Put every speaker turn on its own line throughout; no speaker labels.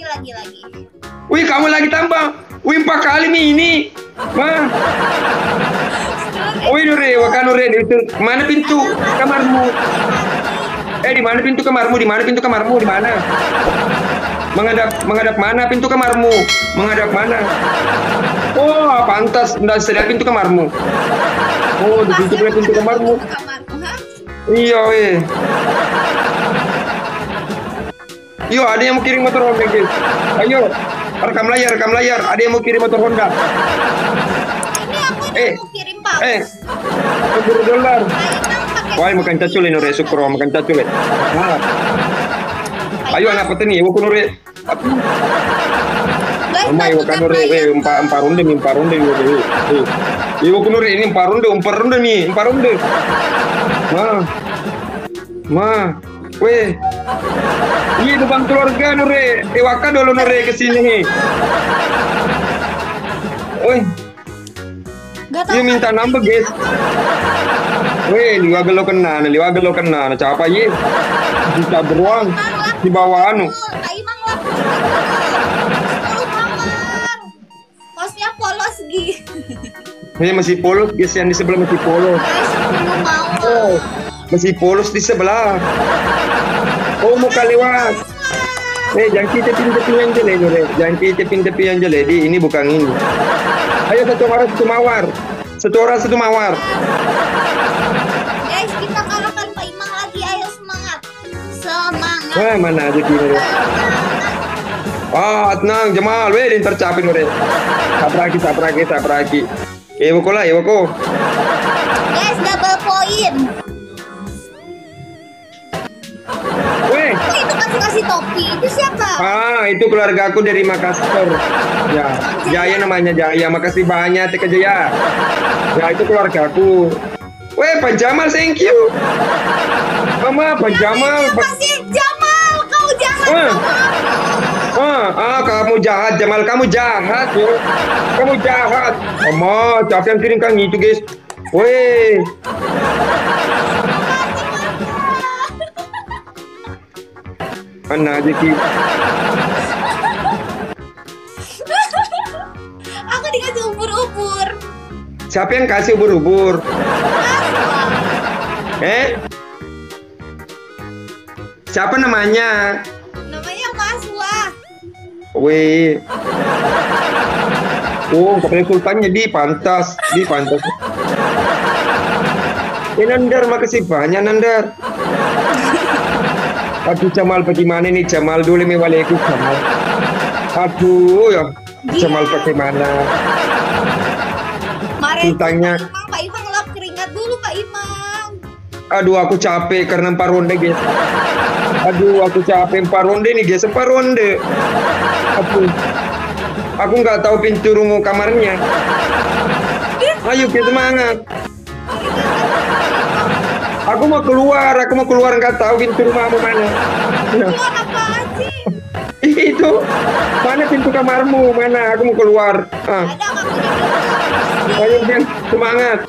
Lagi.
Wih, kamu lagi tambah. Wih, 4 kali nih ini. Wah. Wih, Nure, wakan Nure itu. Mana pintu kamarmu? Di mana pintu kamarmu? Di mana pintu kamarmu? Di mana? Menghadap mana pintu kamarmu? Menghadap mana? Oh, pantas. Nggak sedap pintu kamarmu. Oh, di pintu kamarmu. Iya, weh. Yo, ada yang mau kirim motor Honda, guys. Ayo, rekam layar. Ada yang mau kirim motor Honda.
Ini aku yang mau kirim paus.
$10. Wah, makan cacul ini, Nure. Syukur, makan cacul. Ayo, anak petani, ibu Nure. Mama, ibu kan Nure. Empat ronde. Ibu Nure ini 4 ronde nih, 4 ronde. Ma, weh. Ini depan keluarga Nure. Waka dulu Nure ke sini. Woi. Dia minta nambah, guys. Weh, liwa gelo kena. Capa ye? Bisa beruang di bawah anu.
Posnya polos gi.
Ini masih polos, guys, yang di sebelah masih polos. Oh, masih polos di sebelah. Oh, muka lewat. Jangan kita tepi yang jelek, Nure. Jangan kita tepi yang jelek. Ini bukan ini. Ayo satu orang satu mawar.
Guys, kita kalahkan Pak Imang lagi. Ayo semangat.
Wah, mana aja Nure. Tenang Jamal. Weh, ntar capek Nure. Sapraki. Iwako.
Guys, double point.
Weh.
Itu kasih topi. Itu siapa?
Itu keluarga aku dari Makassar. Ya, Jaya namanya Jaya. Makasih banyak Teka Jaya. Ya, itu keluarga aku. Weh, Pak Jamal, thank you. Mama, Pak Jamal.
Makasih Jamal, kau jahat.
Kamu jahat, Jamal. Kamu jahat, yo. Kamu jahat. Mama, siapa yang kirim kang itu, guys? Weh. Mana aja ki?
Aku dikasih ubur-ubur.
Siapa yang kasih ubur-ubur? Siapa namanya?
Namanya Maswa.
Weh. Oh, katanya sultannya di pantas. Nandar, makasih banyak Nandar. Aduh, Jamal bagaimana nih Jamal dulu mewaleku Jamal. Aduh ya, Jamal bagaimana? Sultannya.
Pak Imang lap keringat dulu Pak Imang.
Aduh, aku capek karena 4 ronde, guys. Aduh, aku capek 4 ronde nih, guys. 4 ronde. Aku nggak tahu pintu rumah kamarnya. Ayo, guys, semangat. Aku mau keluar nggak tahu pintu rumahmu mana.
Keluar apaan sih?
Itu mana pintu kamarmu mana? Aku mau keluar.
Ada nggak?
Ayo, Gen, semangat.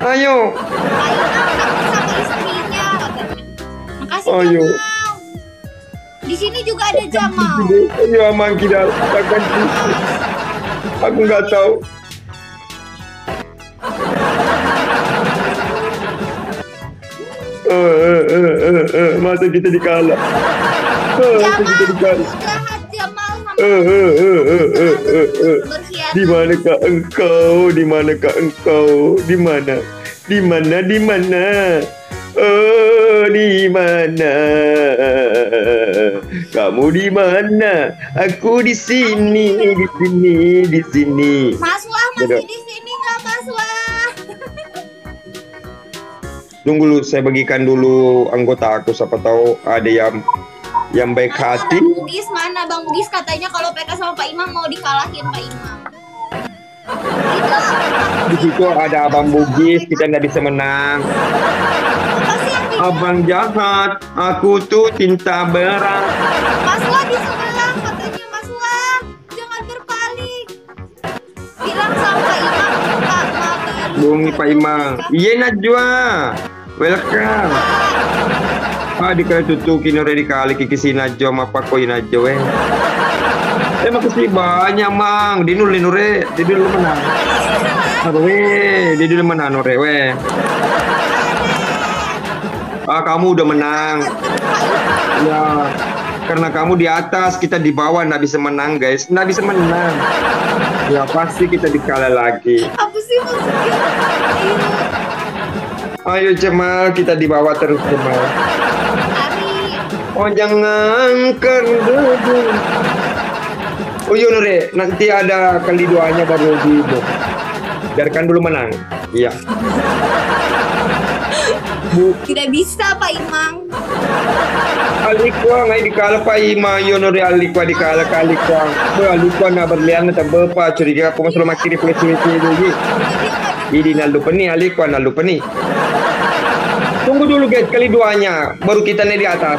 Ayo.
Pak Imang takut sama istrinya katanya. Makasih
Ayo.
Jamal. Di sini juga ada Jamal.
Ayo aman kita. Aku nggak tahu. Masa kita dikalah.
Jamal, jahat Jamal sama berkhianat.
Di manakah engkau? Di mana? Oh, di mana? Kamu di mana? Aku di sini.
Maswa masih di sini nggak Maswa?
Tunggu dulu, saya bagikan dulu anggota aku, siapa tahu ada yang baik hati.
Bang Bugis mana? Bang Bugis katanya kalau PK sama Pak Imam mau dikalahin Pak Imam.
Di situ ada Abang Bugis, kita nggak bisa menang. Abang jahat, aku tuh cinta berat.
Maswa di sebelah katanya Maswa, jangan berpaling. Bilang sama Pak Imam, Pak Mabalu.
Bungi Pak Imam. Iya Najwa, welcome. di kala tutukin ore di kali kikisi najo apa koi najo makasih banyak mang di dulu menang. Di dulu menang ore kamu udah menang. Ya, karena kamu di atas, kita di bawah, nggak bisa menang guys, nggak bisa menang. Ya pasti kita dikalah lagi.
Apa sih maksudnya?
Ayo Cemal, kita di bawah terus Cemal.
Ari.
Oh jangan kerdebu. Oh iya Nure, nanti ada kali doanya baru di biarkan dulu menang. Iya.
Tidak bisa Pak Imang.
Alikwa ngai dikala Pak Ima Yonore alikwa dikala kalikwa. Alikwa na berlian na tabepa curiga aku masuk makiri polisi ini. Ini nalupa nih alikwa nalupa nih. Tunggu dulu guys, kali duanya baru kita nih di atas.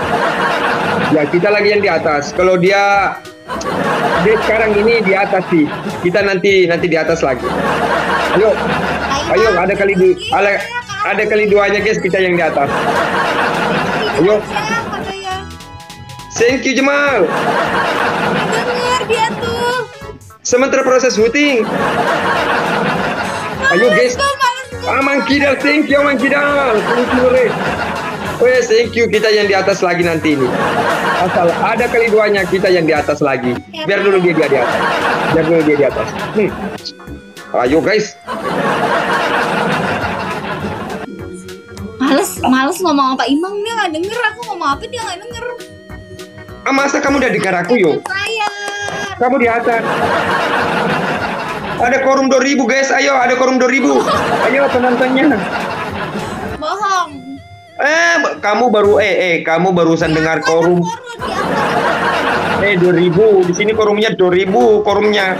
Ya kita lagi yang di atas. Kalau dia sekarang ini di atas sih. Kita nanti di atas lagi. Ayo ada kali duanya guys, kita yang di atas. Ayo. Thank you Jamal.
Dengar dia tuh.
Sementara proses syuting. Ayo guys. Mang Kidal, thank you Mang Kidal. Thank you. Thank you, kita yang di atas lagi nanti ini. Asal ada kali duanya kita yang di atas lagi. Biar dulu dia di atas. Ayo guys.
Males ngomong apa Imang, dia nggak denger. Aku ngomong apa dia nggak denger.
Masa kamu udah di karaku yo? Kamu di atas. Ada korum 2000 guys, ayo ada korum 2000. Ayo penontonnya.
Bohong.
Kamu barusan dengar korum. 2000, di sini korumnya 2000 korumnya.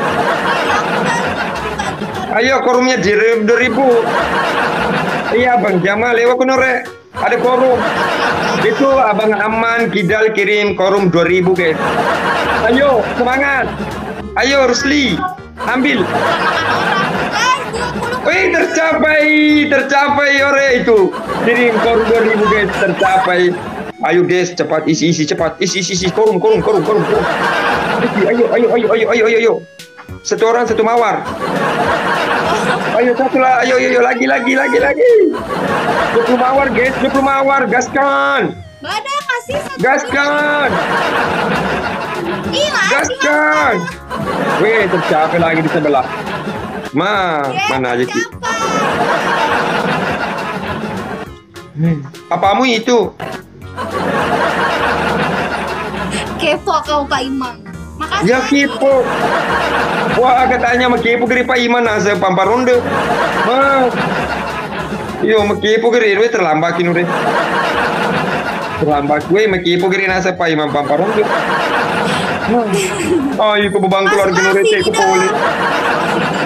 Ayo korumnya 2000. Iya Bang Jamal, lewat Nore. Ada korum. Itu Abang Aman Kidal kirim korum 2000 guys. Ayo semangat. Ayo Rusli, ambil. Tercapai ore itu. Kirim korum 2000 guys, tercapai. Ayo guys, cepat isi cepat. Isi korum. Ayo. Satu orang satu mawar. Ayo satu lah, ayo lagi. 20 mawar guys, 20 mawar, gaskan.
Bada kasih satu.
Gaskan. Gaskan. Tercapai lagi di sebelah. Mana aja sih? Apamu itu?
Kepo kau Pak Imang. Makasih.
Ya kepo. Wah katanya makepo kiri Pak Iman asa pamparonde. Yo makepo kiri we terlambakin udah. Terlambat gue makepo kiri nasa Pak Iman pamparonde. Ayo ke bebang keluar ke nore cek poli.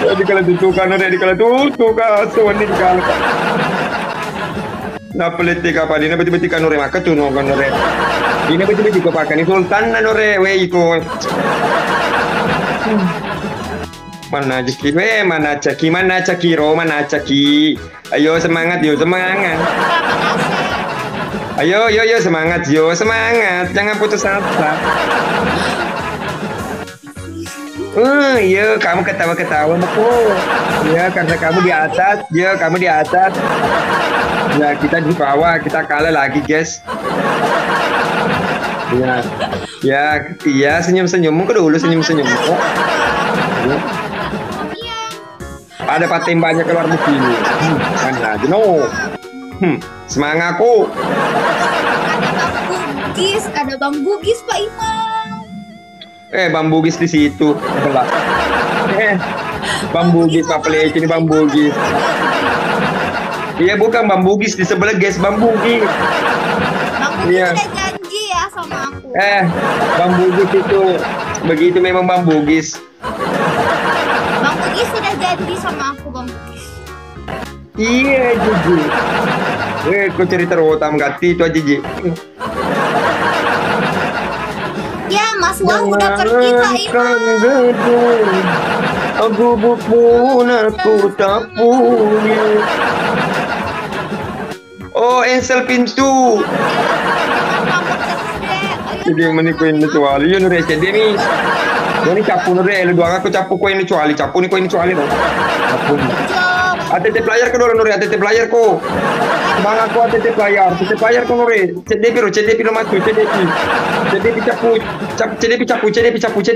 Jadi kalau tutukan udah di kalau tutukan soalnya di kalau. Nah pelete apa ini beti-beti kan nore maka tuh kan nore. Ini beti-beti kau pakai ini sultan nore we itu. Mana caki. Ayo semangat. Ayo semangat semangat. Jangan putus asa. Iya, kamu ketawa-ketawa betul. Ya, karena kamu di atas. Ya, kita di bawah, kita kalah lagi, guys. Ya, senyum-senyum. Ke dulu senyum-senyum. Ya. Ada paten banyak keluar di sini. Mana aja no. Semangatku.
Ada Bang Bugis Pak Imam.
Bang Bugis di situ. Belah. Bang Bugis Pak Peleci ini Bang Bugis. Iya bukan Bang Bugis di sebelah guys, Bang Bugis.
Bang Bugis udah janji ya sama aku.
Bang Bugis itu begitu memang Bang Bugis.
Bang Bugis sudah janji sama aku Bang Bugis.
Iya Jiji. Kau cerita rotam ganti itu aja Jiji.
Ya Mas Wah udah pergi Pak Imam.
Aku pun aku tak punya. Oh, ensel pintu. Jadi menipu ini cuali yo nure cede nih. Ini capu nure lu dua aku capu ko ini cuali capu nih ko ini cuali dong. Capu. ATT player ko dulu nure ATT player ko. Semangat ko ATT player ko nure. Cede piro matu cede pi. Cede pi capu cede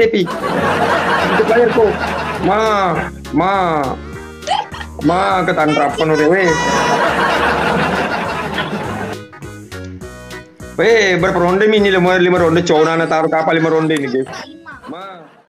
pi ATT player ko. Ma ketantrapan nure weh. Weh berperonde mini 5 ronde cowok na taruh kapal 5 ronde nih guys.